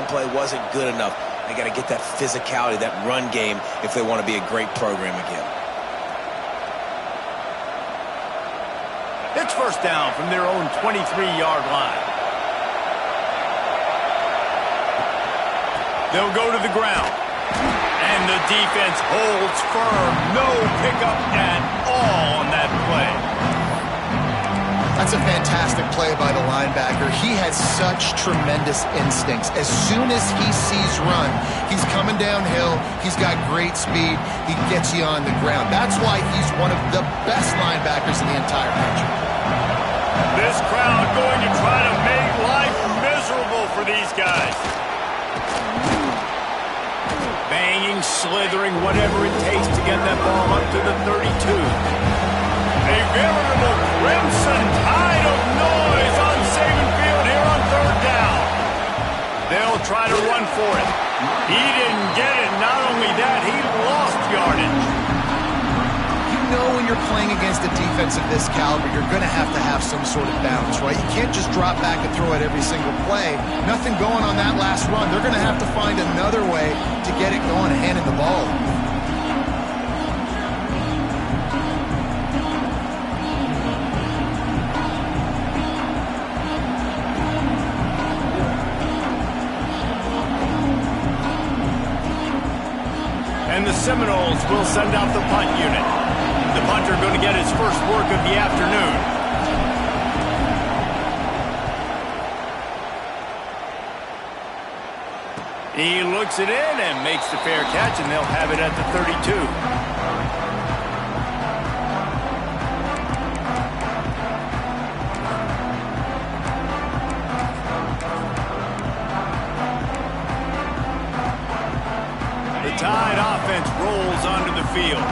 line play wasn't good enough. They got to get that physicality, that run game, if they want to be a great program again. It's first down from their own 23-yard line. They'll go to the ground. And the defense holds firm. No pickup at all on that play. That's a fantastic play by the linebacker. He has such tremendous instincts. As soon as he sees run, he's coming downhill. He's got great speed. He gets you on the ground. That's why he's one of the best linebackers in the entire country. This crowd going to try to make life miserable for these guys. Banging, slithering, whatever it takes to get that ball up to the 32. A veritable crimson tide of noise on Saban Field here on third down. They'll try to run for it. He didn't get it. Not only that, he lost yardage. You know when you're playing against a defense of this caliber, you're going to have some sort of balance, right? You can't just drop back and throw it every single play. Nothing going on that last run. They're going to have to find another way to get it going and handing the ball. And the Seminoles will send out the punt unit. The punter going to get his first work of the afternoon. He looks it in and makes the fair catch, and they'll have it at the 32. The Tide offense rolls onto the field.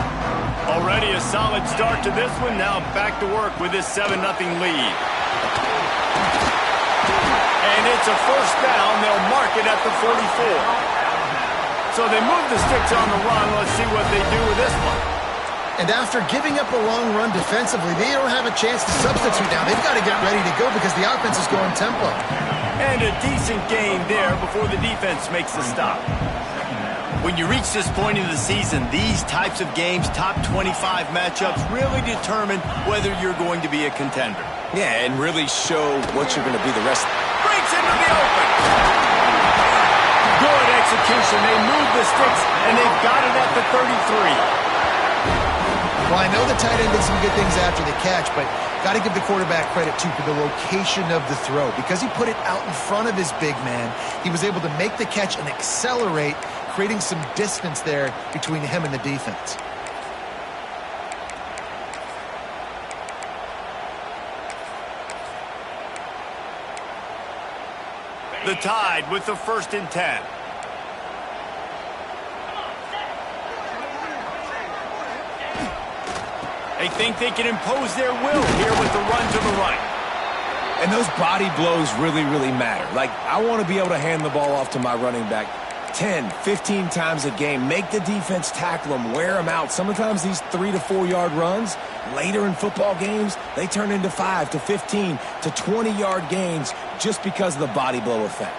Already a solid start to this one. Now back to work with this 7-0 lead. And it's a first down. They'll mark it at the 44. So they move the sticks on the run. Let's see what they do with this one. And after giving up a long run defensively, they don't have a chance to substitute now. They've got to get ready to go because the offense is going tempo. And a decent gain there before the defense makes the stop. When you reach this point in the season, these types of games, top 25 matchups, really determine whether you're going to be a contender. Yeah, and really show what you're going to be the rest of the Breaks into the open. Good execution. They move the sticks, and they've got it at the 33. Well, I know the tight end did some good things after the catch, but got to give the quarterback credit, too, for the location of the throw. Because he put it out in front of his big man, he was able to make the catch and accelerate, creating some distance there between him and the defense. The Tide with the 1st and 10. They think they can impose their will here with the run to the right. And those body blows really, really matter. Like, I want to be able to hand the ball off to my running back 10, 15 times a game. Make the defense tackle them, wear them out. Sometimes these 3 to 4 yard runs, later in football games, they turn into 5 to 15 to 20 yard gains just because of the body blow effect.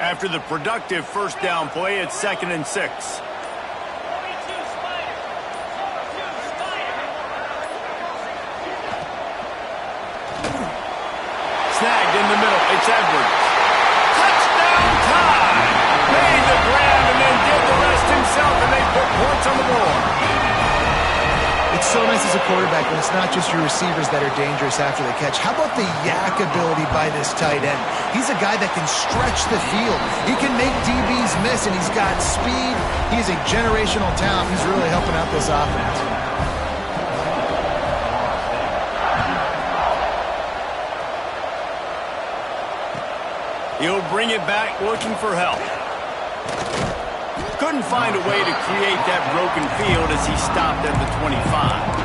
After the productive first down play, it's 2nd and 6. Snagged in the middle. It's Edwards. Touchdown Tide! Made the grab and then did the rest himself, and they put points on the board. It's so nice as a quarterback when it's not just your receivers that are dangerous after the catch. How about the yak ability by this tight end? He's a guy that can stretch the field. He can make DBs miss, and he's got speed. He's a generational talent. He's really helping out this offense. He'll bring it back looking for help. Couldn't find a way to create that broken field as he stopped at the 25.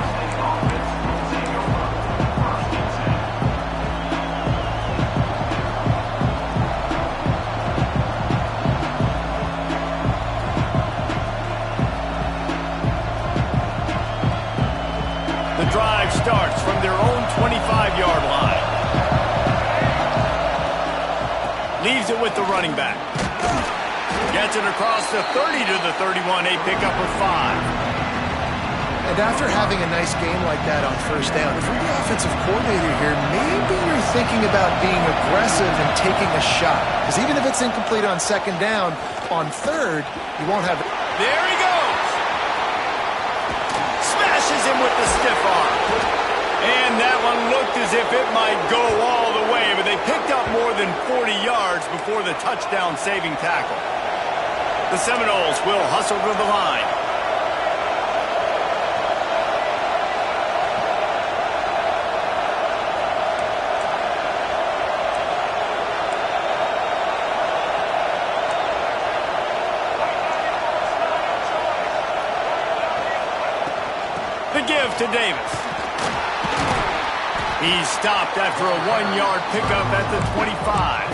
The drive starts from it with the running back. Gets it across the 30 to the 31. A pickup of 5. And after having a nice game like that on first down, if you're the offensive coordinator here, maybe you're thinking about being aggressive and taking a shot. Because even if it's incomplete on second down, on third, you won't have it. There he goes. Smashes him with the stiff arm. And that one looked as if it might go all the way, but they picked up more than 40 yards before the touchdown-saving tackle. The Seminoles will hustle to the line. The give to Davis. He's stopped after a 1-yard pickup at the 25.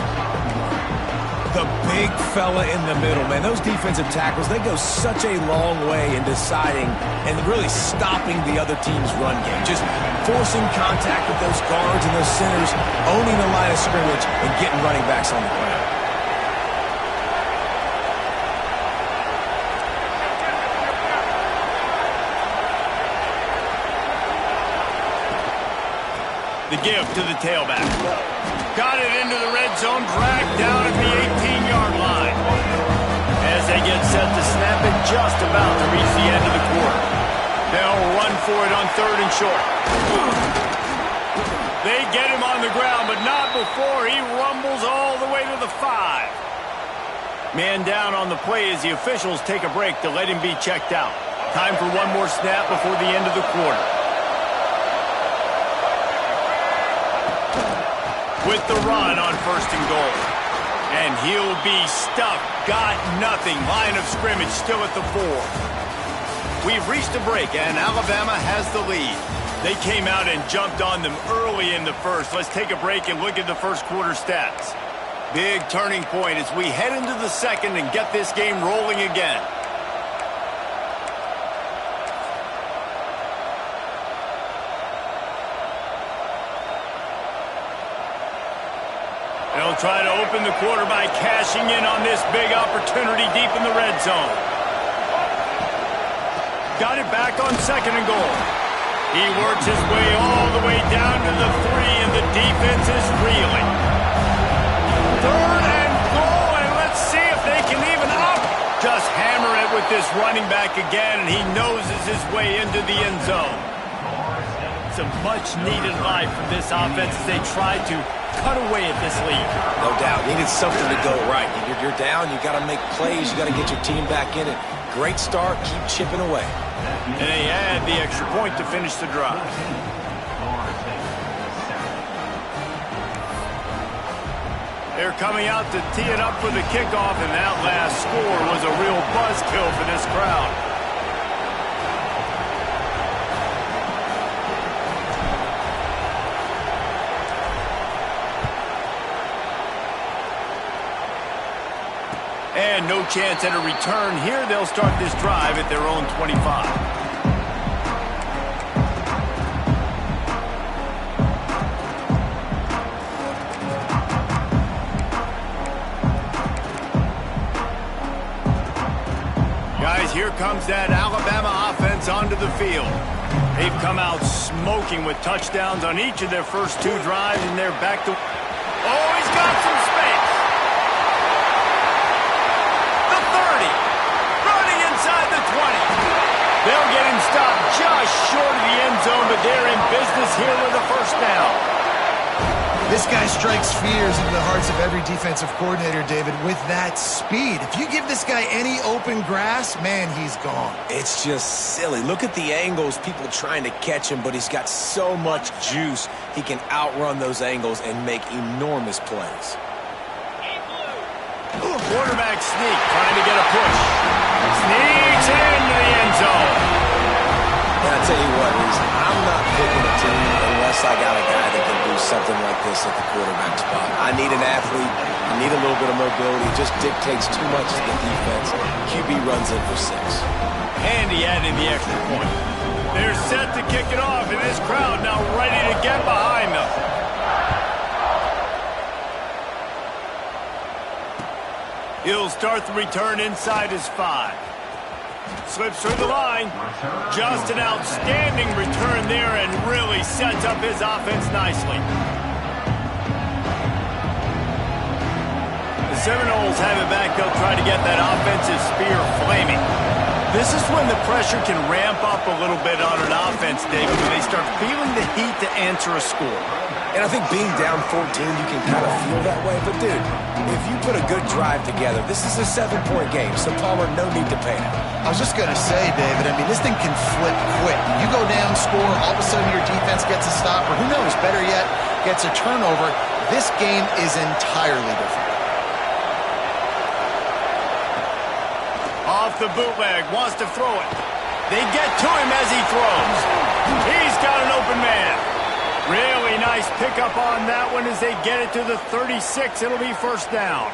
The big fella in the middle, man. Those defensive tackles, they go such a long way in deciding and really stopping the other team's run game. Just forcing contact with those guards and those centers, owning the line of scrimmage, and getting running backs on the ground. The give to the tailback. Got it into the red zone, dragged down at the 18-yard line. As they get set to snap it, just about to reach the end of the quarter. They'll run for it on third and short. They get him on the ground, but not before he rumbles all the way to the 5. Man down on the play as the officials take a break to let him be checked out. Time for one more snap before the end of the quarter. With the run on first and goal. And he'll be stuck. Got nothing. Line of scrimmage still at the 4. We've reached a break, and Alabama has the lead. They came out and jumped on them early in the first. Let's take a break and look at the first quarter stats. Big turning point as we head into the second and get this game rolling again. They'll try to open the quarter by cashing in on this big opportunity deep in the red zone. Got it back on second and goal. He works his way all the way down to the 3, and the defense is reeling. Third and goal, and let's see if they can even up. Just hammer it with this running back again, and he noses his way into the end zone. It's a much-needed life from this offense as they try to cut away at this lead. No doubt. Needed something to go right. You're down. You got to make plays. You got to get your team back in it. Great start. Keep chipping away. And they add the extra point to finish the drive. They're coming out to tee it up for the kickoff, and that last score was a real buzzkill for this crowd. And no chance at a return here. They'll start this drive at their own 25. Guys, here comes that Alabama offense onto the field. They've come out smoking with touchdowns on each of their first 2 drives, and they're back to... Oh, he's got some space. They'll get him stopped just short of the end zone, but they're in business here with a first down. This guy strikes fears into the hearts of every defensive coordinator, David, with that speed. If you give this guy any open grass, man, he's gone. It's just silly. Look at the angles, people trying to catch him, but he's got so much juice. He can outrun those angles and make enormous plays. Quarterback sneak, trying to get a push. Sneaks into the end zone. And I tell you what, I'm not picking a team unless I got a guy that can do something like this at the quarterback spot. I need an athlete. I need a little bit of mobility. It just dictates too much to the defense. QB runs in for 6. And he added the extra point. They're set to kick it off, and this crowd now ready to get behind them. He'll start the return inside his 5. Slips through the line. Just an outstanding return there and really sets up his offense nicely. The Seminoles have it back. They'll try to get that offensive spear flaming. This is when the pressure can ramp up a little bit on an offense, David, when they start feeling the heat to answer a score. And I think being down 14, you can kind of feel that way. But, dude, if you put a good drive together, this is a 7-point game, so Palmer, no need to panic. I was just going to say, David, I mean, this thing can flip quick. You go down, score, all of a sudden your defense gets a stop, or who knows, better yet, gets a turnover. This game is entirely different. Off the bootleg, wants to throw it. They get to him as he throws. He's got an open man. Really nice pickup on that one as they get it to the 36. It'll be first down.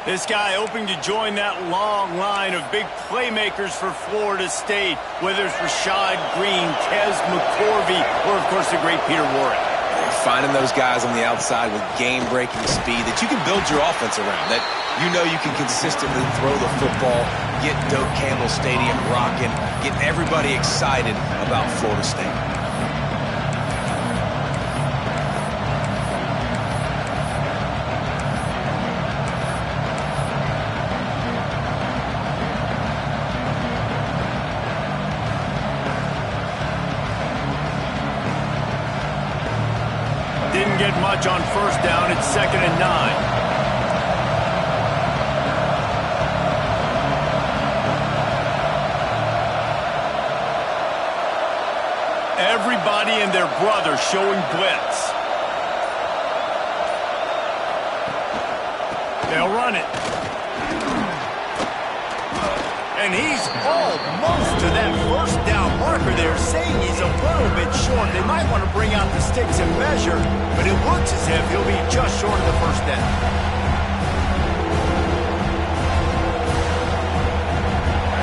This guy hoping to join that long line of big playmakers for Florida State, whether it's Rashad Green, Kez McCorvey, or, of course, the great Peter Warrick. Finding those guys on the outside with game-breaking speed that you can build your offense around, that you know you can consistently throw the football, get Doak Campbell Stadium rocking, get everybody excited about Florida State. Didn't get much on first down. It's 2nd and 9. Everybody and their brother showing blitz. They'll run it. And he's almost to that first down marker there, saying he's a little bit short. They might want to bring out the sticks and measure, but it looks as if he'll be just short of the first down.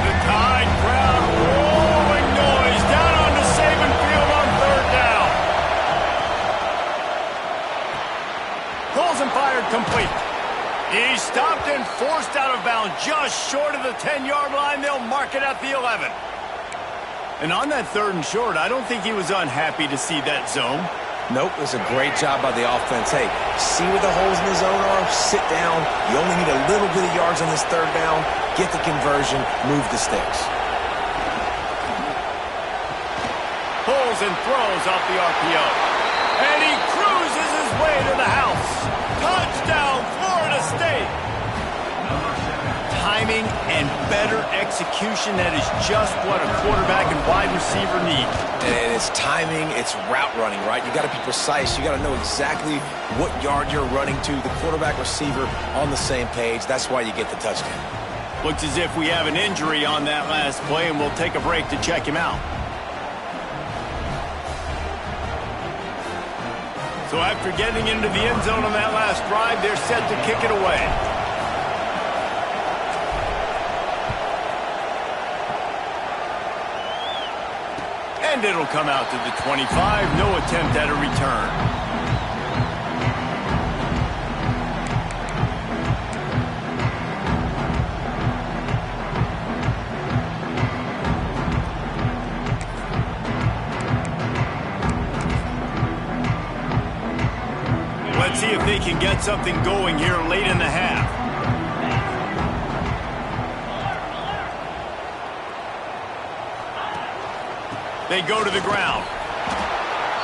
The Tide crowd rolling noise down onto Saban Field on 3rd down. Pulls and fired complete. He stopped and forced out of bounds just short of the 10-yard line. They'll mark it at the 11. And on that 3rd and short, I don't think he was unhappy to see that zone. Nope, it was a great job by the offense. Hey, see where the holes in the zone are? Sit down. You only need a little bit of yards on this 3rd down. Get the conversion. Move the sticks. Pulls and throws off the RPO. And he cruises his way to the house. Touchdown, Florida State. Timing and better execution, that is just what a quarterback and wide receiver need. And it's timing, it's route running, right? You got to be precise. You got to know exactly what yard you're running to. The quarterback receiver on the same page. That's why you get the touchdown. Looks as if we have an injury on that last play, and we'll take a break to check him out. So after getting into the end zone on that last drive, they're set to kick it away. And it'll come out to the 25. No attempt at a return. Let's see if they can get something going here late in the half. They go to the ground.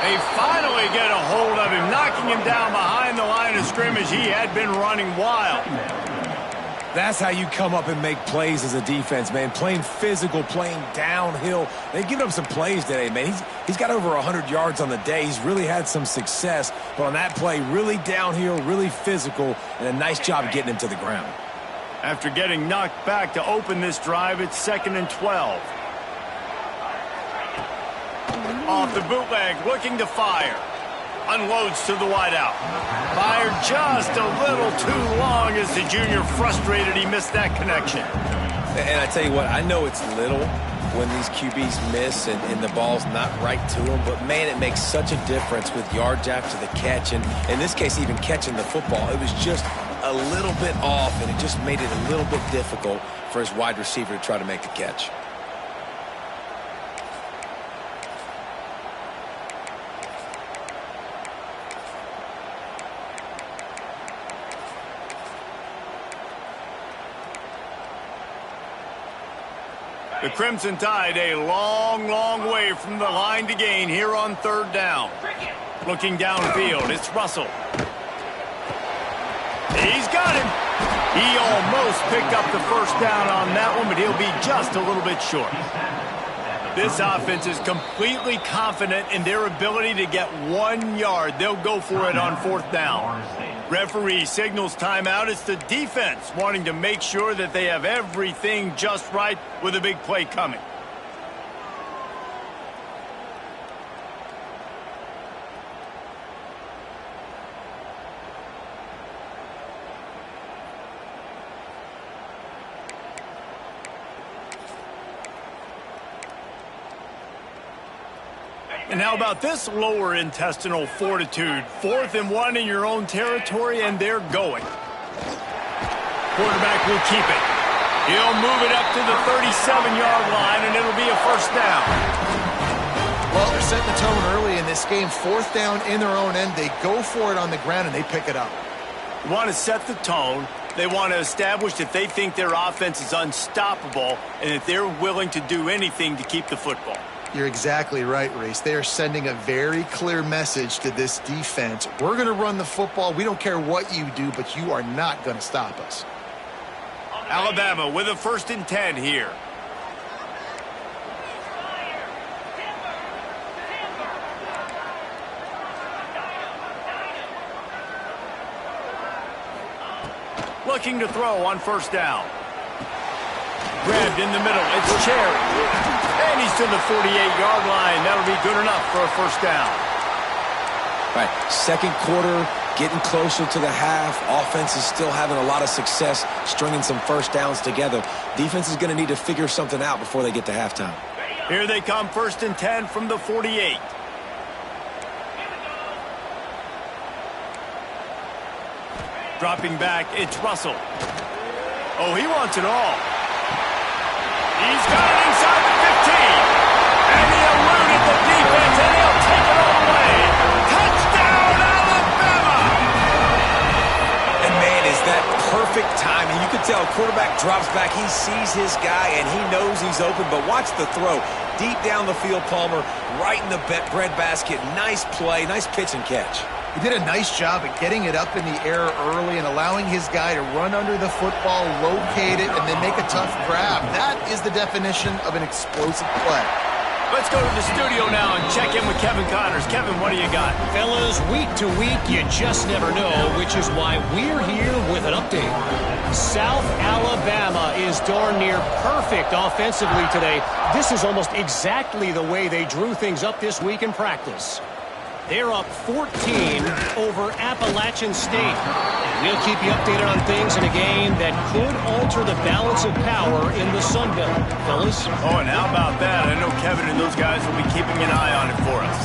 They finally get a hold of him, knocking him down behind the line of scrimmage. He had been running wild. That's how you come up and make plays as a defense, man. Playing physical, playing downhill. They've given up some plays today, man. He's got over 100 yards on the day. He's really had some success. But on that play, really downhill, really physical, and a nice job getting him to the ground. After getting knocked back to open this drive, it's 2nd and 12. Off the bootleg, looking to fire. Unloads to the wideout. Fired just a little too long as the junior frustrated he missed that connection. And I tell you what, I know it's little when these QBs miss and the ball's not right to them, but man, it makes such a difference with yards after the catch. And in this case, even catching the football, it was just a little bit off, and it just made it a little bit difficult for his wide receiver to try to make the catch. The Crimson Tide a long, long way from the line to gain here on third down. Looking downfield, it's Russell. He's got him. He almost picked up the first down on that one, but he'll be just a little bit short. This offense is completely confident in their ability to get 1 yard. They'll go for it on fourth down. Referee signals timeout. It's the defense wanting to make sure that they have everything just right with a big play coming. And how about this lower intestinal fortitude? 4th and 1 in your own territory, and they're going. Quarterback will keep it. He'll move it up to the 37-yard line, and it'll be a first down. Well, they're setting the tone early in this game. 4th down in their own end. They go for it on the ground, and they pick it up. You want to set the tone. They want to establish that they think their offense is unstoppable and that they're willing to do anything to keep the football. You're exactly right, Reese. They are sending a very clear message to this defense. We're going to run the football. We don't care what you do, but you are not going to stop us. Alabama with a 1st and 10 here. Looking to throw on first down. Grabbed in the middle. It's Cherry. And he's to the 48-yard line. That'll be good enough for a first down. Right, second quarter, getting closer to the half. Offense is still having a lot of success stringing some first downs together. Defense is going to need to figure something out before they get to halftime. Here they come, 1st and 10 from the 48. Dropping back, it's Russell. Oh, he wants it all. He's got it inside the 15. And he eluded the defense, and he'll take it all away. Touchdown, Alabama! And, man, is that perfect timing. You can tell quarterback drops back. He sees his guy, and he knows he's open. But watch the throw. Deep down the field, Palmer, right in the breadbasket. Nice play, nice pitch and catch. He did a nice job at getting it up in the air early and allowing his guy to run under the football, locate it, and then make a tough grab. That is the definition of an explosive play. Let's go to the studio now and check in with Kevin Connors. Kevin, what do you got? Fellas, week to week, you just never know, which is why we're here with an update. South Alabama is darn near perfect offensively today. This is almost exactly the way they drew things up this week in practice. They're up 14 over Appalachian State. We'll keep you updated on things in a game that could alter the balance of power in the Sun Belt, fellas. Oh, and how about that? I know Kevin and those guys will be keeping an eye on it for us.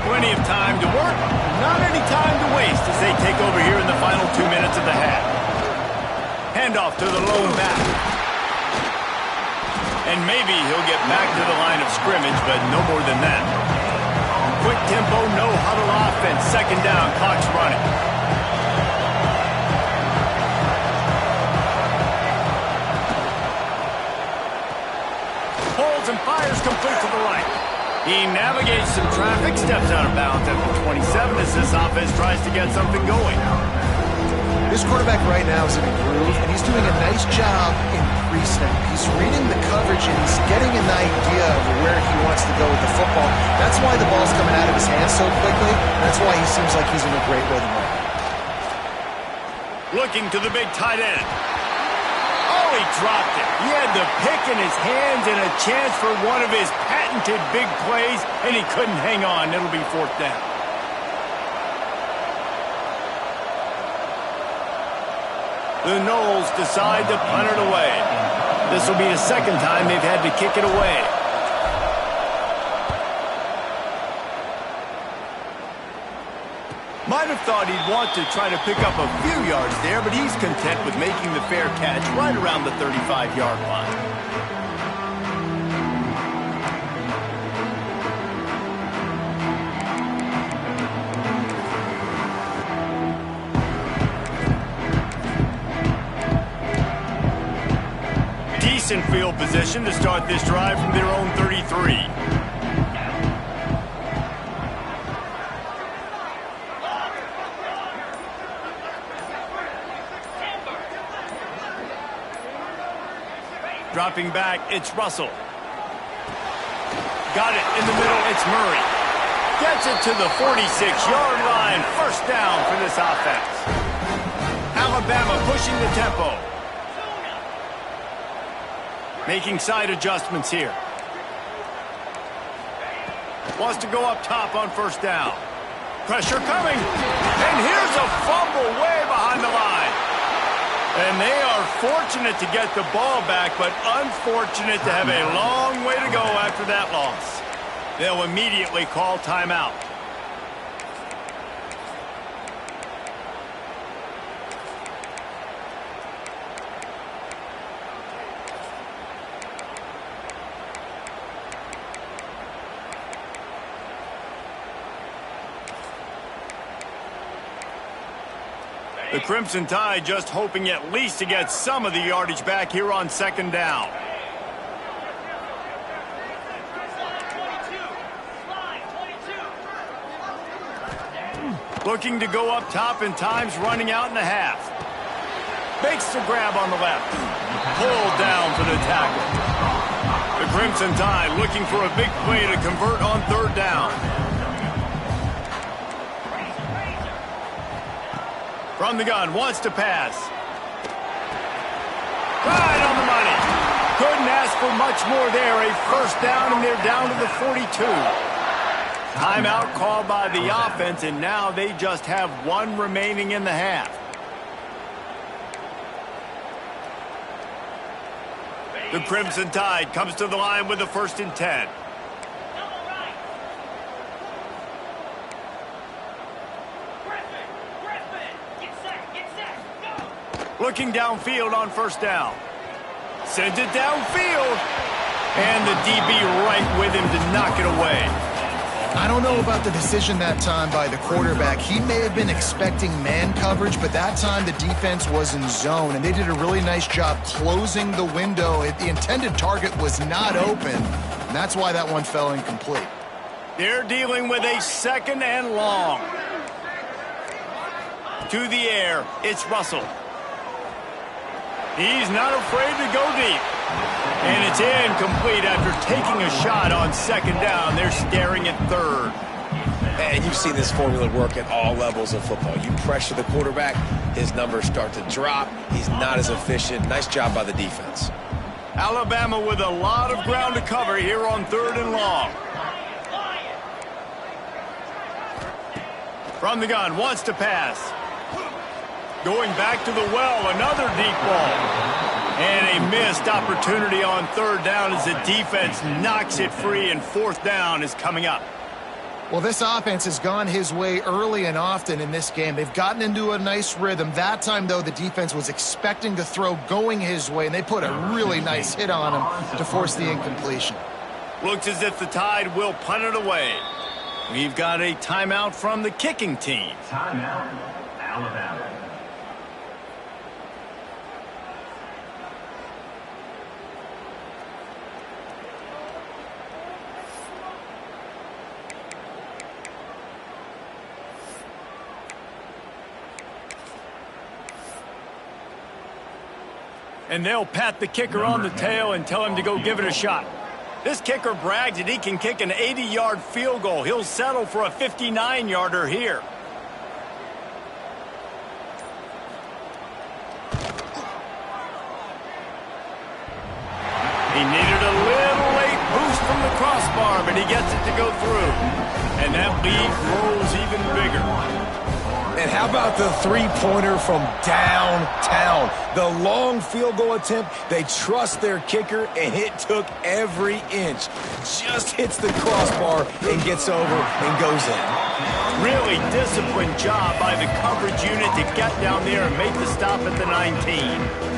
Plenty of time to work, not any time to waste as they take over here in the final 2 minutes of the half. Handoff to the lone back. And maybe he'll get back to the line of scrimmage, but no more than that. Quick tempo, no huddle offense. 2nd down, clock's running. Holds and fires complete to the right. He navigates some traffic, steps out of bounds at the 27 as this offense tries to get something going. This quarterback right now is in a groove, and he's doing a nice job in pre-snap. He's reading the coverage, and he's getting an idea of where he wants to go with the football. That's why the ball's coming out of his hands so quickly. That's why he seems like he's in a great rhythm right now. Looking to the big tight end. Oh, he dropped it. He had the pick in his hands and a chance for one of his patented big plays, and he couldn't hang on. It'll be 4th down. The Noles decide to punt it away. This will be the 2nd time they've had to kick it away. thought he'd want to try to pick up a few yards there, but he's content with making the fair catch right around the 35-yard line. Decent field position to start this drive from their own 33. Dropping back, it's Russell. Got it in the middle, it's Murray. Gets it to the 46-yard line. First down for this offense. Alabama pushing the tempo. Making side adjustments here. Wants to go up top on first down. Pressure coming. And here's a fumble way behind the line. And they are fortunate to get the ball back, but unfortunate to have a long way to go after that loss. They'll immediately call timeout. The Crimson Tide just hoping at least to get some of the yardage back here on second down. Looking to go up top, and time's running out in the half. Makes the grab on the left. Pulled down for the tackle. The Crimson Tide looking for a big play to convert on third down. From the gun, wants to pass. Right on the money. Couldn't ask for much more there. A first down, and they're down to the 42. Timeout called by the offense, and now they just have one remaining in the half. The Crimson Tide comes to the line with the 1st and 10. Looking downfield on first down. Sends it downfield. And the DB right with him to knock it away. I don't know about the decision that time by the quarterback. He may have been expecting man coverage, but that time the defense was in zone, and they did a really nice job closing the window. The intended target was not open, and that's why that one fell incomplete. They're dealing with a 2nd and long. To the air, it's Russell. He's not afraid to go deep. And it's incomplete after taking a shot on 2nd down. They're staring at 3rd. And you've seen this formula work at all levels of football. You pressure the quarterback, his numbers start to drop. He's not as efficient. Nice job by the defense. Alabama with a lot of ground to cover here on 3rd and long. From the gun, wants to pass. Going back to the well, another deep ball. And a missed opportunity on 3rd down as the defense knocks it free, and 4th down is coming up. Well, this offense has gone his way early and often in this game. They've gotten into a nice rhythm. That time, though, the defense was expecting the throw going his way, and they put a really nice hit on him to force the incompletion. Looks as if the Tide will punt it away. We've got a timeout from the kicking team. Timeout, Alabama. And they'll pat the kicker on the tail and tell him to go give it a shot. This kicker brags that he can kick an 80-yard field goal. He'll settle for a 59-yarder here. He needed a little late boost from the crossbar, but he gets it to go through. And that lead grows even bigger. And how about the three-pointer from downtown? The long field goal attempt, they trust their kicker, and it took every inch. Just hits the crossbar and gets over and goes in. Really disciplined job by the coverage unit to get down there and make the stop at the 19.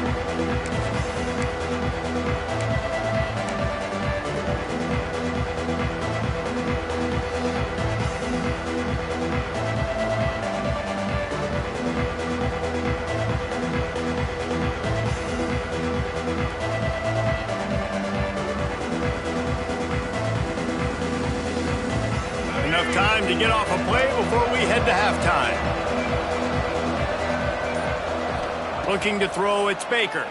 Time to get off a play before we head to halftime. Looking to throw, it's Baker.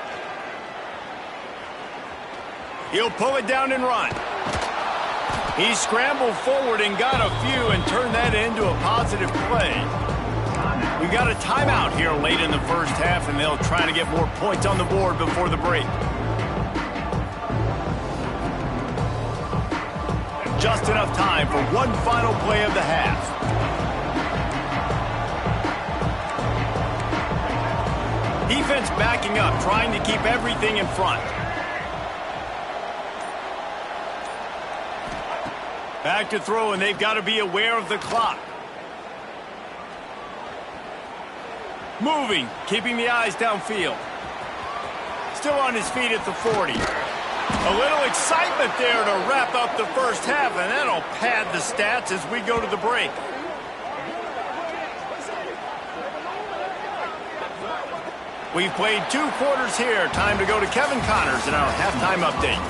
He'll pull it down and run. He scrambled forward and got a few and turned that into a positive play. We got a timeout here late in the first half, and they'll try to get more points on the board before the break. Just enough time for one final play of the half. Defense backing up, trying to keep everything in front. Back to throw, and they've got to be aware of the clock. Moving, keeping the eyes downfield. Still on his feet at the 40. A little excitement there to wrap up the first half, and that'll pad the stats as we go to the break. We've played 2 quarters here. Time to go to Kevin Connors in our halftime update.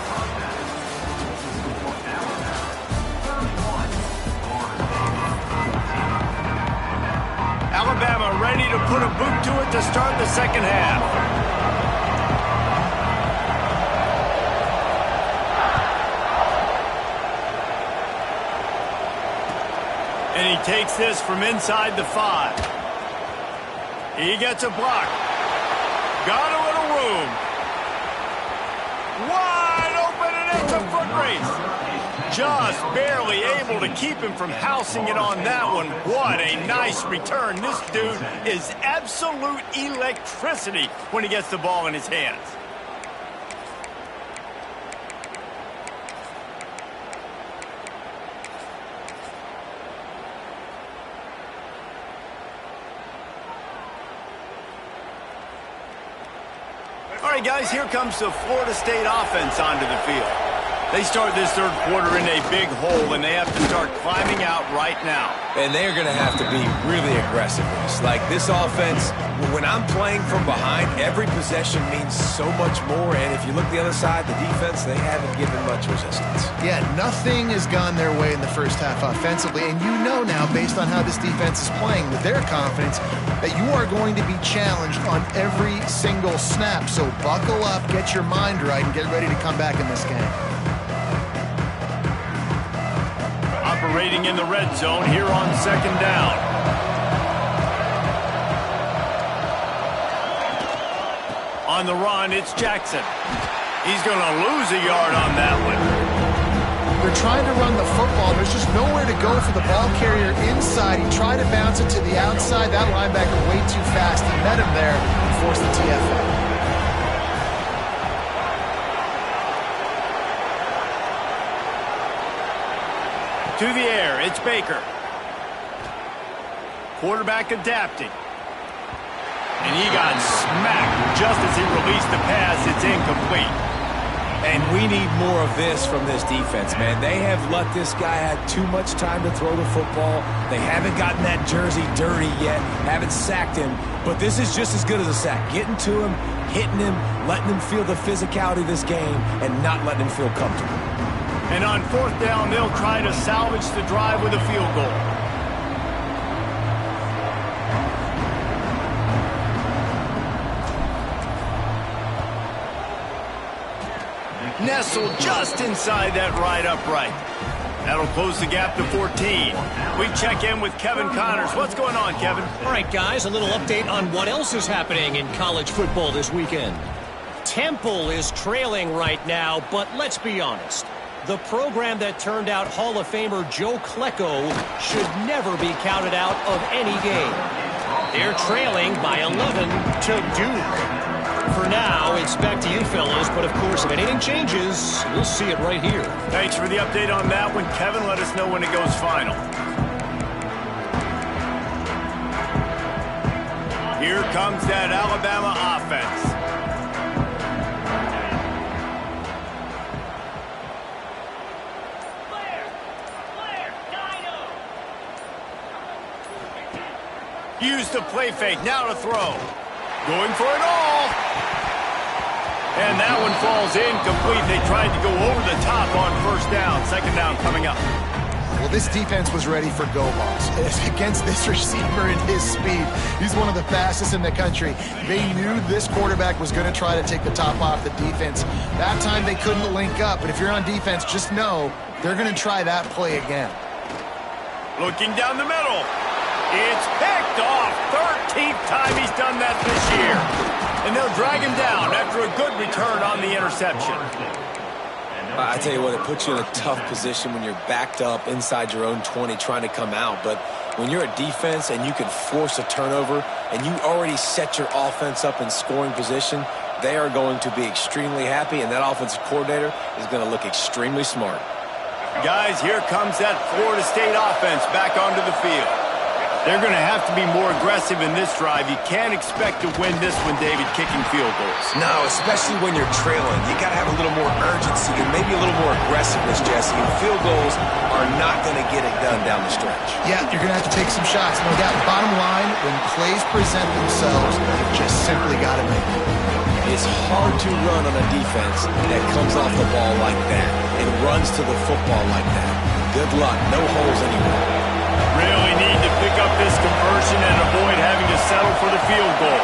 Alabama ready to put a boot to it to start the second half. And he takes this from inside the 5. He gets a block. Got a little room. Wide open, and it's a foot race. Just barely able to keep him from housing it on that one. What a nice return. This dude is absolute electricity when he gets the ball in his hands. All right, guys, here comes the Florida State offense onto the field. They start this third quarter in a big hole, and they have to start climbing out right now. And they're going to have to be really aggressive. Like this offense, when I'm playing from behind, every possession means so much more. And if you look the other side, the defense, they haven't given much resistance. Yeah, nothing has gone their way in the first half offensively. And you know now, based on how this defense is playing with their confidence, that you are going to be challenged on every single snap. So buckle up, get your mind right, and get ready to come back in this game. Operating in the red zone here on second down. On the run, it's Jackson. He's going to lose a yard on that one. They're trying to run the football. There's just nowhere to go for the ball carrier inside. He tried to bounce it to the outside. That linebacker way too fast. He met him there and forced the TFL. To the air, it's Baker. Quarterback adapting. And he got smacked just as he released the pass. It's incomplete. And we need more of this from this defense, man. They have let this guy have too much time to throw the football. They haven't gotten that jersey dirty yet, haven't sacked him. But this is just as good as a sack. Getting to him, hitting him, letting him feel the physicality of this game, and not letting him feel comfortable. And on fourth down, they'll try to salvage the drive with a field goal. Nestled just inside that right upright. That'll close the gap to 14. We check in with Kevin Connors. What's going on, Kevin? All right, guys, a little update on what else is happening in college football this weekend. Temple is trailing right now, but let's be honest. The program that turned out Hall of Famer Joe Klecko should never be counted out of any game. They're trailing by 11 to Duke. For now, it's back to you fellas, but of course, if anything changes, we'll see it right here. Thanks for the update on that one, Kevin. Let us know when it goes final. Here comes that Alabama offense. Use the play fake, now to throw. Going for it all. And that one falls incomplete. They tried to go over the top on first down. Second down coming up. Well, this defense was ready for go balls. Against this receiver and his speed, he's one of the fastest in the country. They knew this quarterback was going to try to take the top off the defense. That time they couldn't link up, but if you're on defense, just know they're going to try that play again. Looking down the middle. It's picked off. 13th time he's done that this year. And they'll drag him down after a good return on the interception. I tell you what, it puts you in a tough position when you're backed up inside your own 20 trying to come out. But when you're a defense and you can force a turnover and you already set your offense up in scoring position, they are going to be extremely happy, and that offensive coordinator is going to look extremely smart. Guys, here comes that Florida State offense back onto the field. They're going to have to be more aggressive in this drive. You can't expect to win this one, David, kicking field goals. No, especially when you're trailing. You got to have a little more urgency and maybe a little more aggressiveness, Jesse. And field goals are not going to get it done down the stretch. Yeah, you're going to have to take some shots, no doubt. Bottom line, when plays present themselves, you just simply got to make it. It's hard to run on a defense that comes off the ball like that and runs to the football like that. Good luck. No holes anywhere. Really need to pick up this conversion and avoid having to settle for the field goal.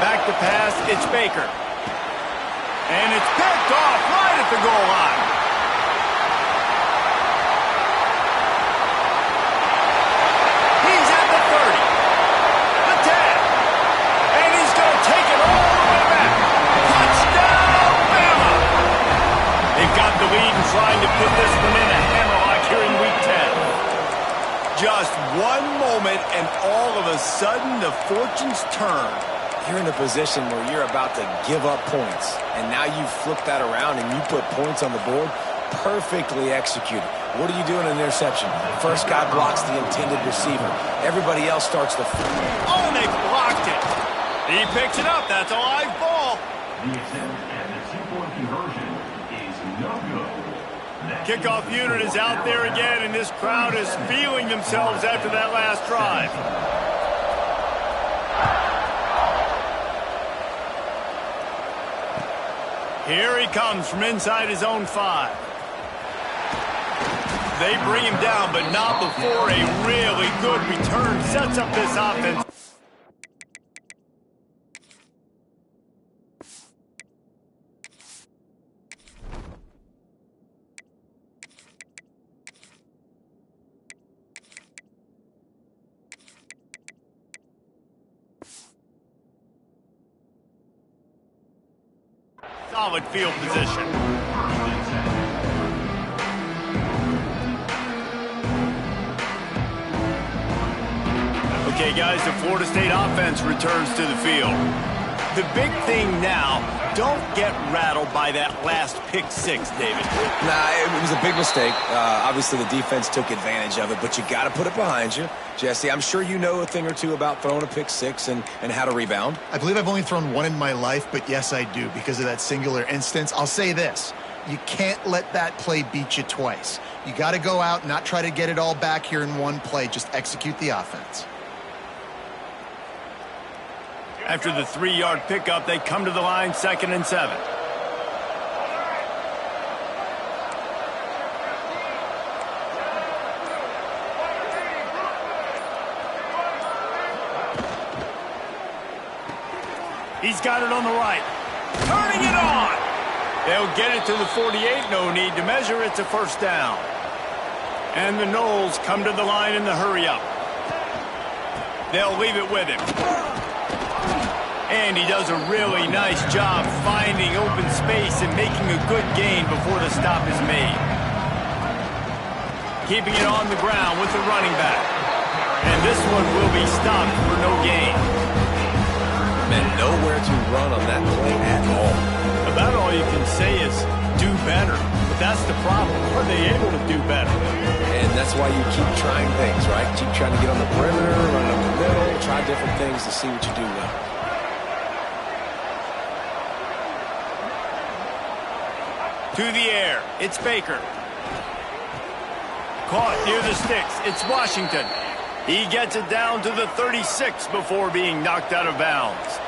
Back to pass, it's Baker. And it's picked off right at the goal line. He's at the 30, the 10, and he's going to take it all the way back. Touchdown, Bama! They've got the lead and trying to put this one in a hammerlock here in Week 10. Just one moment, and all of a sudden, the fortunes turn. You're in a position where you're about to give up points, and now you flip that around and you put points on the board. Perfectly executed. What do you do in an interception? First guy blocks the intended receiver. Everybody else starts to... Oh, and they blocked it. He picks it up. That's a live ball. The attempt at the two-point conversion is no good. Kickoff unit is out there again, and this crowd is feeling themselves after that last drive. Here he comes from inside his own 5. They bring him down, but not before a really good return sets up this offense. Solid field position. Okay, guys, the Florida State offense returns to the field. The big thing now, don't get rattled by that last pick 6, David. Nah, it was a big mistake. Obviously, the defense took advantage of it, but you got to put it behind you. Jesse, I'm sure you know a thing or two about throwing a pick 6 and how to rebound. I believe I've only thrown one in my life, but yes, I do because of that singular instance. I'll say this. You can't let that play beat you twice. You got to go out, not try to get it all back here in one play. Just execute the offense. After the 3-yard pickup, they come to the line, 2nd and 7. He's got it on the right. Turning it on. They'll get it to the 48. No need to measure. It's a first down. And the Noles come to the line in the hurry-up. They'll leave it with him. And he does a really nice job finding open space and making a good gain before the stop is made. Keeping it on the ground with the running back. And this one will be stopped for no gain. And nowhere to run on that play at all. About all you can say is do better. But that's the problem. Are they able to do better? And that's why you keep trying things, right? Keep trying to get on the perimeter, run up the middle, try different things to see what you do well. To the air. It's Baker. Caught near the sticks. It's Washington. He gets it down to the 36 before being knocked out of bounds.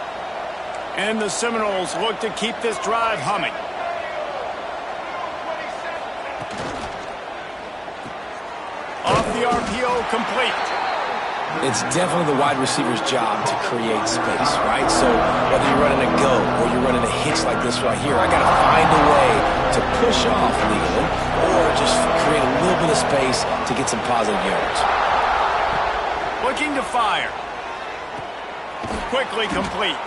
And the Seminoles look to keep this drive humming. Off the RPO, complete. It's definitely the wide receiver's job to create space, right? So whether you're running a go or you're running a hitch like this right here, I got to find a way to push off legally or just create a little bit of space to get some positive yards. Looking to fire. Quickly complete.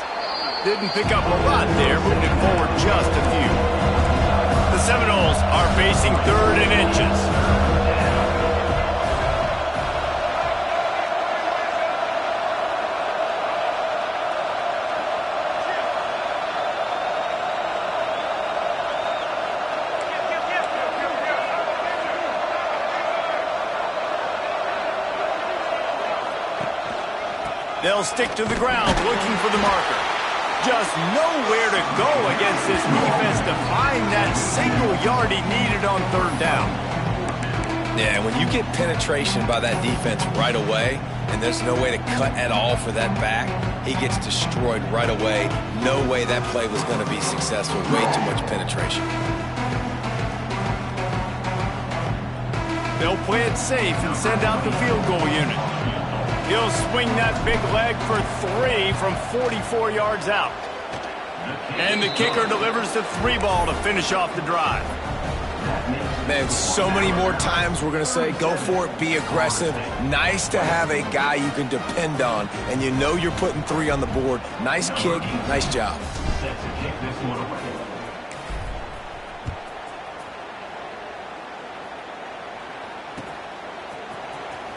Didn't pick up a lot there, moving it forward just a few. The Seminoles are facing 3rd and inches. They'll stick to the ground looking for the marker. Just nowhere to go against this defense to find that single yard he needed on 3rd down. Yeah, when you get penetration by that defense right away, and there's no way to cut at all for that back, he gets destroyed right away. No way that play was going to be successful. Way too much penetration. They'll play it safe and send out the field goal unit. He'll swing that big leg for 3 from 44 yards out. And the kicker delivers the 3 ball to finish off the drive. Man, so many more times we're going to say, go for it, be aggressive. Nice to have a guy you can depend on, and you know you're putting 3 on the board. Nice kick, nice job.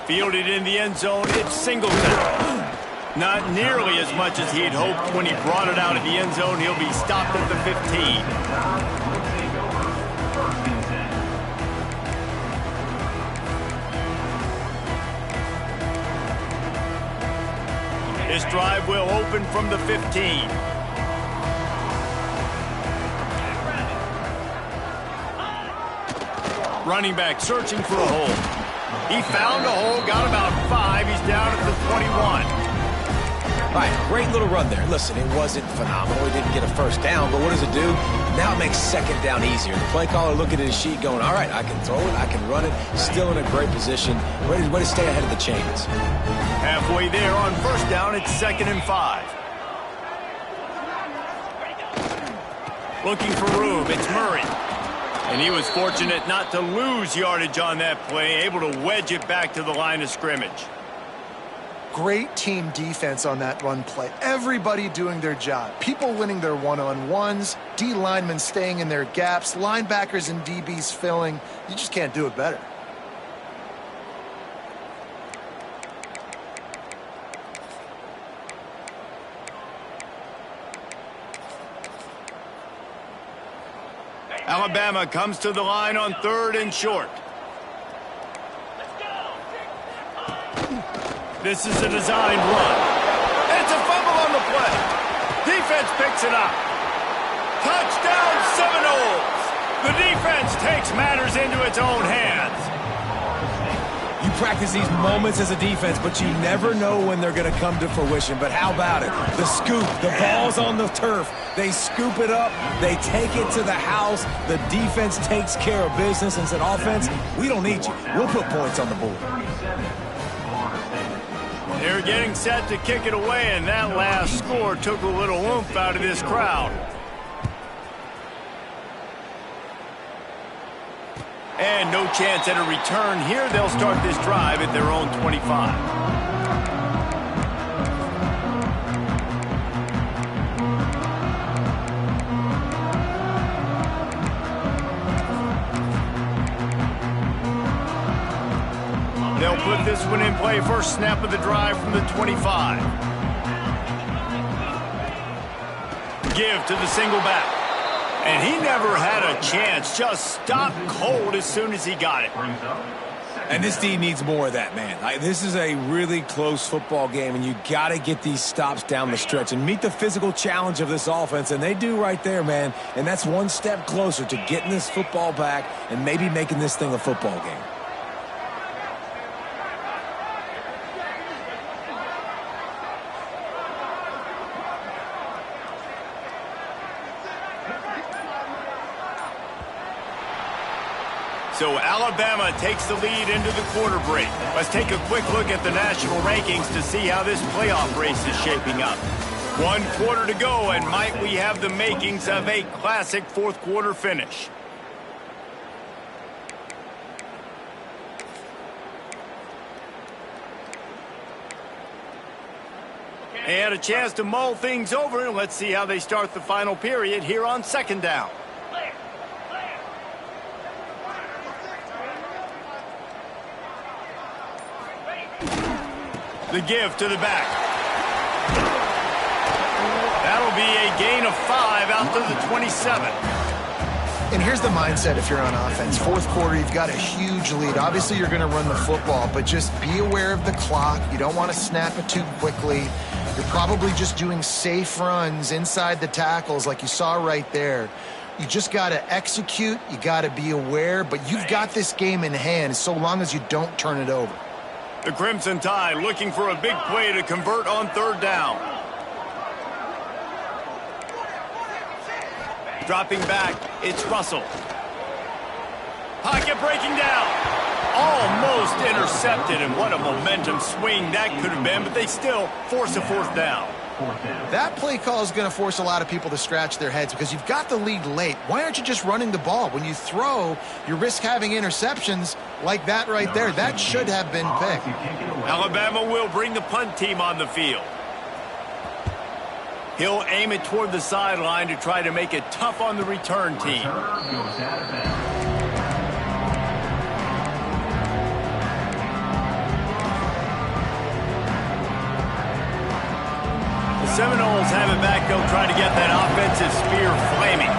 Fielded in the end zone, it's Singleton. Not nearly as much as he'd hoped when he brought it out of the end zone. He'll be stopped at the 15. This drive will open from the 15. Running back searching for a hole. He found a hole, got about 5. He's down at the 21. All right, great little run there. Listen, it wasn't phenomenal. He didn't get a first down, but what does it do? Now it makes 2nd down easier. The play caller looking at his sheet going, all right, I can throw it, I can run it. Still in a great position. Way to stay ahead of the chains. Halfway there on 1st down, it's 2nd and 5. Looking for room, it's Murray. And he was fortunate not to lose yardage on that play, able to wedge it back to the line of scrimmage. Great team defense on that run play. Everybody doing their job. People winning their one-on-ones, D linemen staying in their gaps, linebackers and DBs filling. You just can't do it better. Alabama comes to the line on 3rd and short. This is a designed run. It's a fumble on the play. Defense picks it up. Touchdown Seminoles. The defense takes matters into its own hands. You practice these moments as a defense, but you never know when they're going to come to fruition. But how about it? The scoop, the ball's on the turf. They scoop it up. They take it to the house. The defense takes care of business and said, offense, we don't need you. We'll put points on the board. They're getting set to kick it away, and that last score took a little oomph out of this crowd. And no chance at a return here. They'll start this drive at their own 25. They'll put this one in play. First snap of the drive from the 25. Give to the single back. And he never had a chance. Just stopped cold as soon as he got it. And this D needs more of that, man. This is a really close football game, and you got to get these stops down the stretch and meet the physical challenge of this offense, and they do right there, man. And that's one step closer to getting this football back and maybe making this thing a football game. So Alabama takes the lead into the quarter break. Let's take a quick look at the national rankings to see how this playoff race is shaping up. 1 quarter to go, and might we have the makings of a classic fourth quarter finish. And a chance to mull things over. Let's see how they start the final period here on second down. The give to the back. That'll be a gain of 5 out to the 27. And here's the mindset if you're on offense. Fourth quarter, you've got a huge lead. Obviously, you're going to run the football, but just be aware of the clock. You don't want to snap it too quickly. You're probably just doing safe runs inside the tackles like you saw right there. You just got to execute. You got to be aware, but you've got this game in hand so long as you don't turn it over. The Crimson Tide looking for a big play to convert on third down. Dropping back, it's Russell. Pocket breaking down. Almost intercepted, and what a momentum swing that could have been, but they still force a fourth down. That play call is going to force a lot of people to scratch their heads because you've got the lead late. Why aren't you just running the ball? When you throw, you risk having interceptions like that right there. That should have been picked. Alabama will bring the punt team on the field. He'll aim it toward the sideline to try to make it tough on the return team. Seminoles have it back. They'll try to get that offensive spear flaming.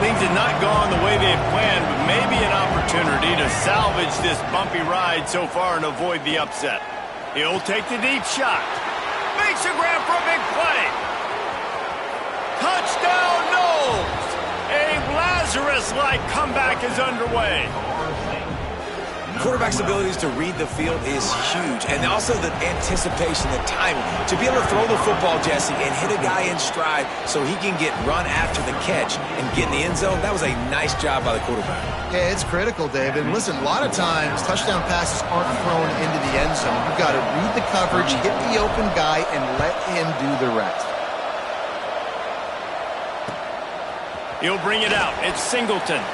Things have not gone the way they had planned, but maybe an opportunity to salvage this bumpy ride so far and avoid the upset. He'll take the deep shot. Makes a grab for a big play. Touchdown, Noles! A Lazarus-like comeback is underway. Quarterback's abilities to read the field is huge, and also the anticipation, the timing. To be able to throw the football, Jesse, and hit a guy in stride so he can get run after the catch and get in the end zone, that was a nice job by the quarterback. Yeah, it's critical, David. And listen, a lot of times touchdown passes aren't thrown into the end zone. You've got to read the coverage, hit the open guy, and let him do the rest. He'll bring it out. It's Singleton.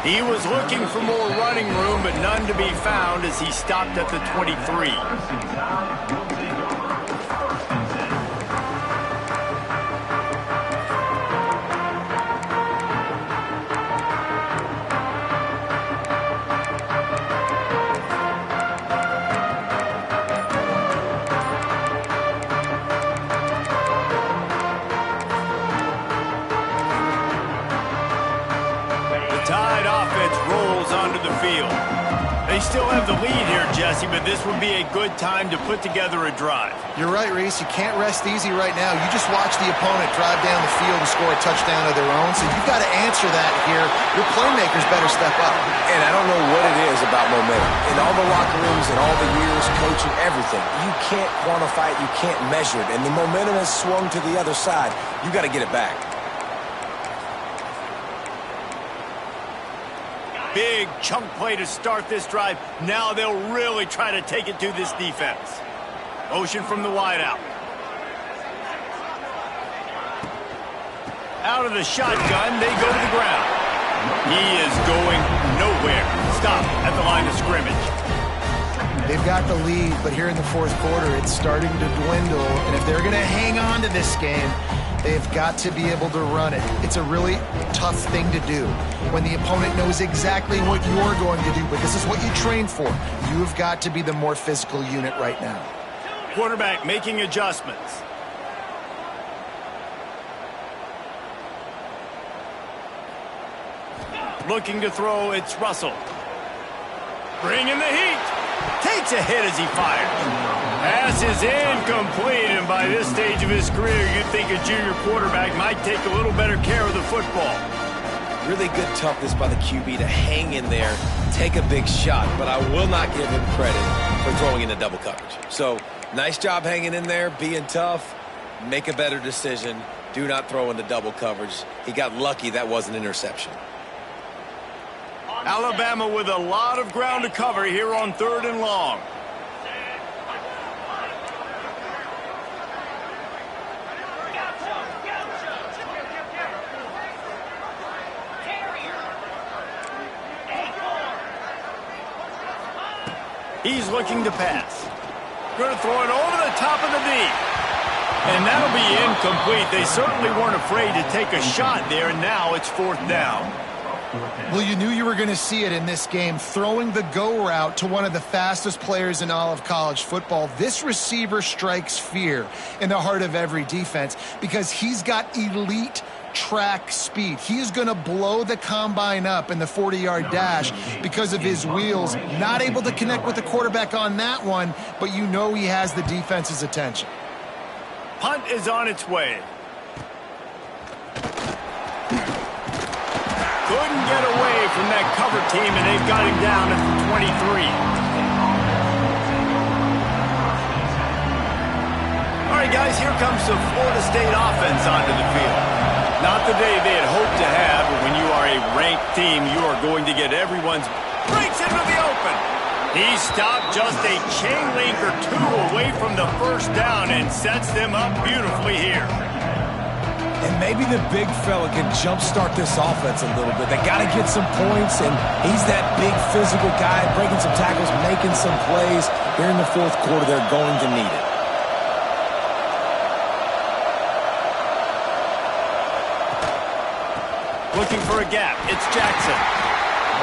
He was looking for more running room, but none to be found as he stopped at the 23. Tide offense rolls onto the field. They still have the lead here, Jesse, but this would be a good time to put together a drive. You're right, Reese. You can't rest easy right now. You just watch the opponent drive down the field and score a touchdown of their own, so you've got to answer that here. Your playmakers better step up. And I don't know what it is about momentum. In all the locker rooms and all the years, coaching, everything, you can't quantify it, you can't measure it, and the momentum has swung to the other side. You got to get it back. Big chunk play to start this drive. Now they'll really try to take it to this defense. Motion from the wideout. Out of the shotgun, they go to the ground. He is going nowhere. Stop at the line of scrimmage. They've got the lead, but here in the fourth quarter, it's starting to dwindle. And if they're going to hang on to this game, they've got to be able to run it. It's a really tough thing to do when the opponent knows exactly what you're going to do, but this is what you train for. You've got to be the more physical unit right now. Quarterback making adjustments. Looking to throw, it's Russell. Bringing the heat. Takes a hit as he fires. Pass is incomplete, and by this stage of his career, you'd think a junior quarterback might take a little better care of the football. Really good toughness by the QB to hang in there, take a big shot, but I will not give him credit for throwing into double coverage. So, nice job hanging in there, being tough, make a better decision, do not throw into double coverage. He got lucky that was an interception. Alabama with a lot of ground to cover here on 3rd and long. He's looking to pass. Going to throw it over the top of the knee. And that'll be incomplete. They certainly weren't afraid to take a shot there, and now it's 4th down. Well, you knew you were going to see it in this game, throwing the go route to one of the fastest players in all of college football. This receiver strikes fear in the heart of every defense because he's got elite track speed. He's going to blow the combine up in the 40-yard dash because of his wheels. Not able to connect with the quarterback on that one, but you know he has the defense's attention. Punt is on its way. Couldn't get away from that cover team, and they've got him down at the 23. All right, guys, here comes the Florida State offense onto the field. Not the day they had hoped to have, but when you are a ranked team, you are going to get everyone's breaks into the open. He stopped just a chain link or two away from the first down and sets them up beautifully here. And maybe the big fella can jumpstart this offense a little bit. They got to get some points, and he's that big physical guy, breaking some tackles, making some plays. Here in the 4th quarter, they're going to need it. Looking for a gap. It's Jackson.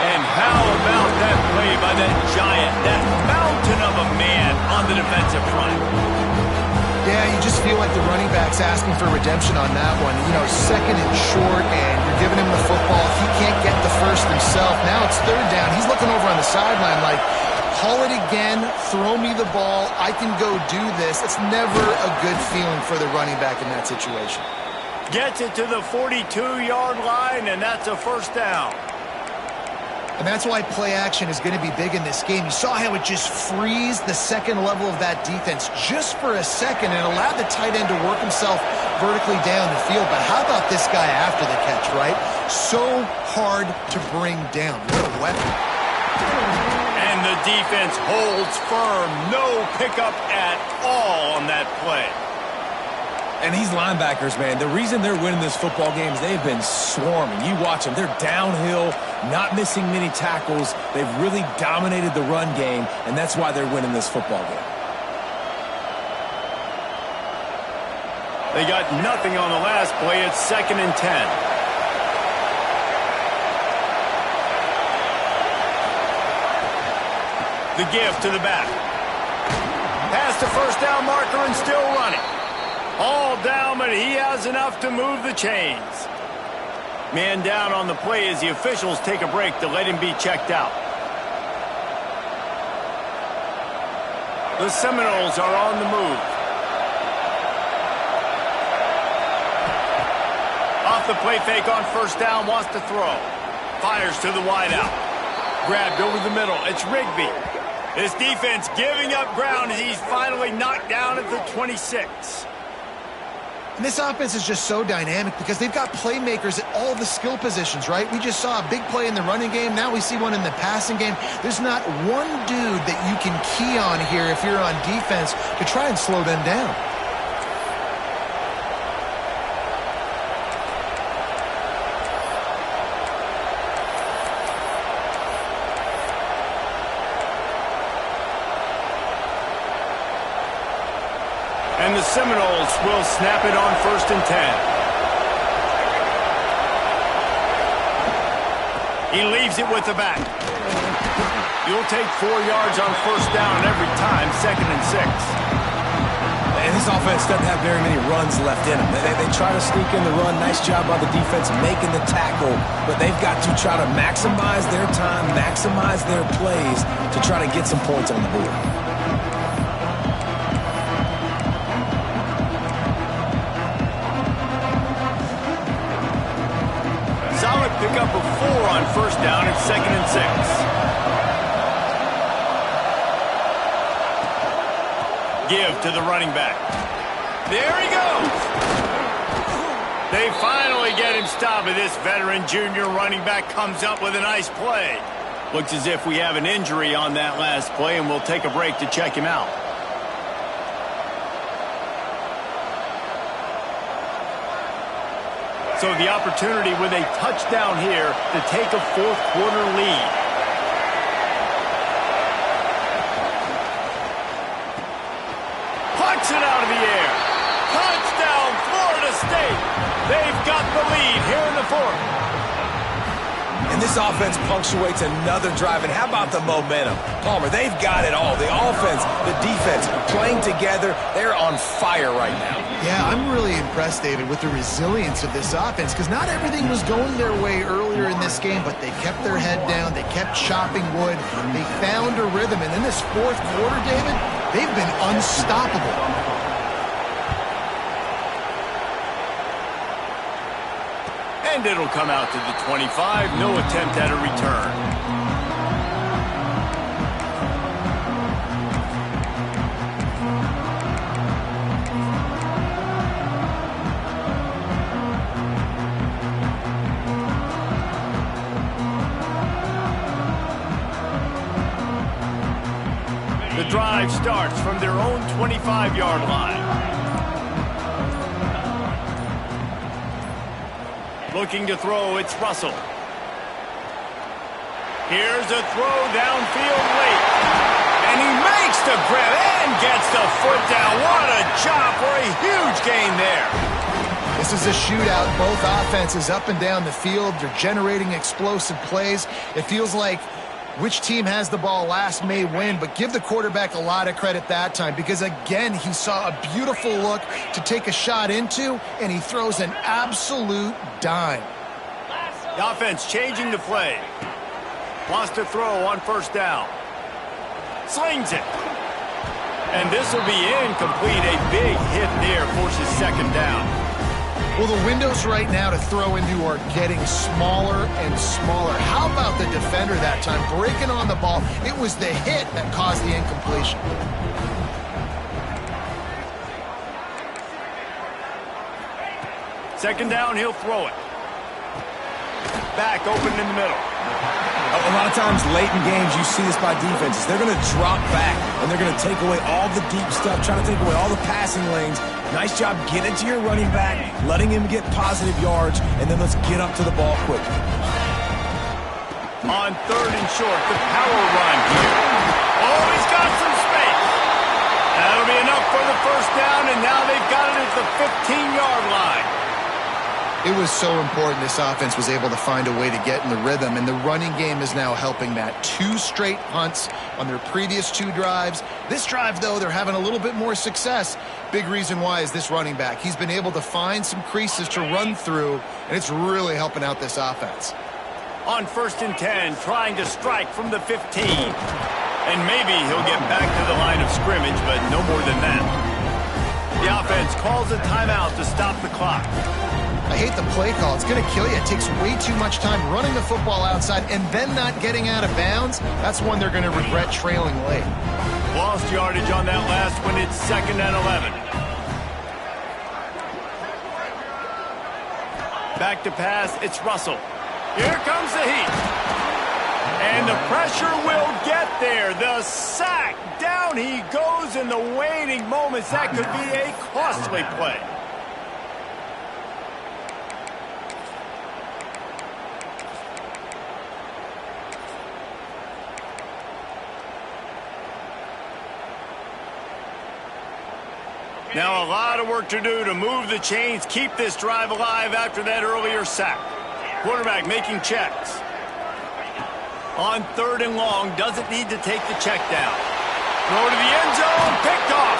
And how about that play by that giant, that mountain of a man on the defensive front? Yeah, you just feel like the running back's asking for redemption on that one. You know, 2nd and short, and you're giving him the football. If he can't get the first himself, now it's 3rd down. He's looking over on the sideline like, call it again, throw me the ball, I can go do this. It's never a good feeling for the running back in that situation. Gets it to the 42-yard line, and that's a 1st down. And that's why play action is going to be big in this game. You saw how it just frees the second level of that defense just for a second and allowed the tight end to work himself vertically down the field. But how about this guy after the catch, right? So hard to bring down. What a weapon. And the defense holds firm. No pickup at all on that play. And these linebackers, man, the reason they're winning this football game is they've been swarming. You watch them. They're downhill, not missing many tackles. They've really dominated the run game, and that's why they're winning this football game. They got nothing on the last play. It's 2nd and 10. The give to the back. Past the first down marker and still running. All down, but he has enough to move the chains. Man down on the play as the officials take a break to let him be checked out. The Seminoles are on the move. Off the play fake on 1st down, wants to throw. Fires to the wideout. Grabbed over the middle. It's Rigby. This defense giving up ground as he's finally knocked down at the 26. And this offense is just so dynamic because they've got playmakers at all the skill positions, right? We just saw a big play in the running game. Now we see one in the passing game. There's not one dude that you can key on here if you're on defense to try and slow them down. And the Seminoles will snap it on 1st and 10. He leaves it with the back. You'll take 4 yards on 1st down every time, 2nd and 6. And this offense doesn't have very many runs left in them. They try to sneak in the run. Nice job by the defense making the tackle. But they've got to try to maximize their time, maximize their plays to try to get some points on the board. Solid pickup of 4 on first down and 2nd and 6. Give to the running back. There he goes. They finally get him stopped, and this veteran junior running back comes up with a nice play. Looks as if we have an injury on that last play, and we'll take a break to check him out. So the opportunity with a touchdown here to take a fourth-quarter lead. It out of the air. Touchdown, Florida State. They've got the lead here in the fourth. And this offense punctuates another drive. And how about the momentum? Palmer, they've got it all. The offense, the defense, playing together. They're on fire right now. Yeah, I'm really impressed, David, with the resilience of this offense because not everything was going their way earlier in this game, but they kept their head down. They kept chopping wood. They found a rhythm. And in this fourth quarter, David, they've been unstoppable. And it'll come out to the 25. No attempt at a return. The drive starts from their own 25-yard line. Looking to throw, it's Russell. Here's a throw downfield late. And he makes the grab and gets the foot down. What a job for a huge gain there. This is a shootout. Both offenses up and down the field. They're generating explosive plays. It feels like which team has the ball last may win, but give the quarterback a lot of credit that time because, again, he saw a beautiful look to take a shot into, and he throws an absolute dime. The offense changing the play. Wants to throw on first down. Slings it. And this will be incomplete. A big hit there forces second down. Well, the windows right now to throw into are getting smaller and smaller. How about the defender that time breaking on the ball? It was the hit that caused the incompletion. Second down, he'll throw it. Back open in the middle. A lot of times late in games, you see this by defenses. They're going to drop back, and they're going to take away all the deep stuff, trying to take away all the passing lanes. Nice job getting to your running back, letting him get positive yards, and then let's get up to the ball quickly. On third and short, the power run here. Oh, he's got some space. That'll be enough for the first down, and now they've got it at the 15-yard line. It was so important this offense was able to find a way to get in the rhythm, and the running game is now helping that. 2 straight punts on their previous 2 drives. This drive, though, they're having a little bit more success. Big reason why is this running back. He's been able to find some creases to run through, and it's really helping out this offense. On 1st and 10, trying to strike from the 15. And maybe he'll get back to the line of scrimmage, but no more than that. The offense calls a timeout to stop the clock. I hate the play call. It's going to kill you. It takes way too much time running the football outside and then not getting out of bounds. That's when they're going to regret trailing late. Lost yardage on that last one. It's 2nd and 11. Back to pass. It's Russell. Here comes the heat. And the pressure will get there. The sack. Down he goes in the waiting moments. That could be a costly play. Now a lot of work to do to move the chains, keep this drive alive after that earlier sack. Quarterback making checks. On 3rd and long, doesn't need to take the check down. Throw to the end zone, picked off.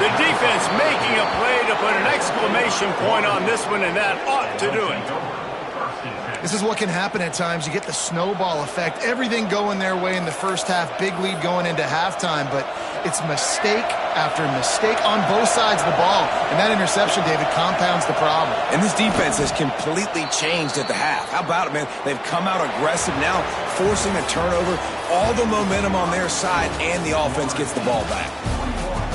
The defense making a play to put an exclamation point on this one, and that ought to do it. This is what can happen at times. You get the snowball effect. Everything going their way in the first half. Big lead going into halftime, but it's mistake after mistake on both sides of the ball. And that interception, David, compounds the problem. And this defense has completely changed at the half. How about it, man? They've come out aggressive now, forcing a turnover, all the momentum on their side, and the offense gets the ball back.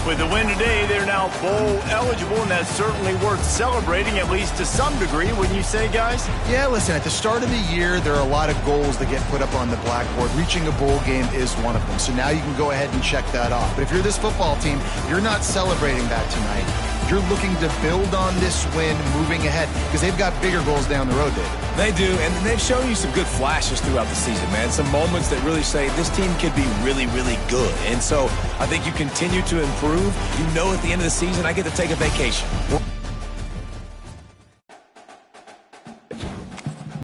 With the win today, they're now bowl eligible, and that's certainly worth celebrating, at least to some degree, wouldn't you say, guys? Yeah, listen, at the start of the year, there are a lot of goals that get put up on the blackboard. Reaching a bowl game is one of them. So now you can go ahead and check that off. But if you're this football team, you're not celebrating that tonight. You're looking to build on this win moving ahead because they've got bigger goals down the road, David. They do, and they've shown you some good flashes throughout the season, man. Some moments that really say this team could be really, really good. And so I think you continue to improve. You know at the end of the season, I get to take a vacation.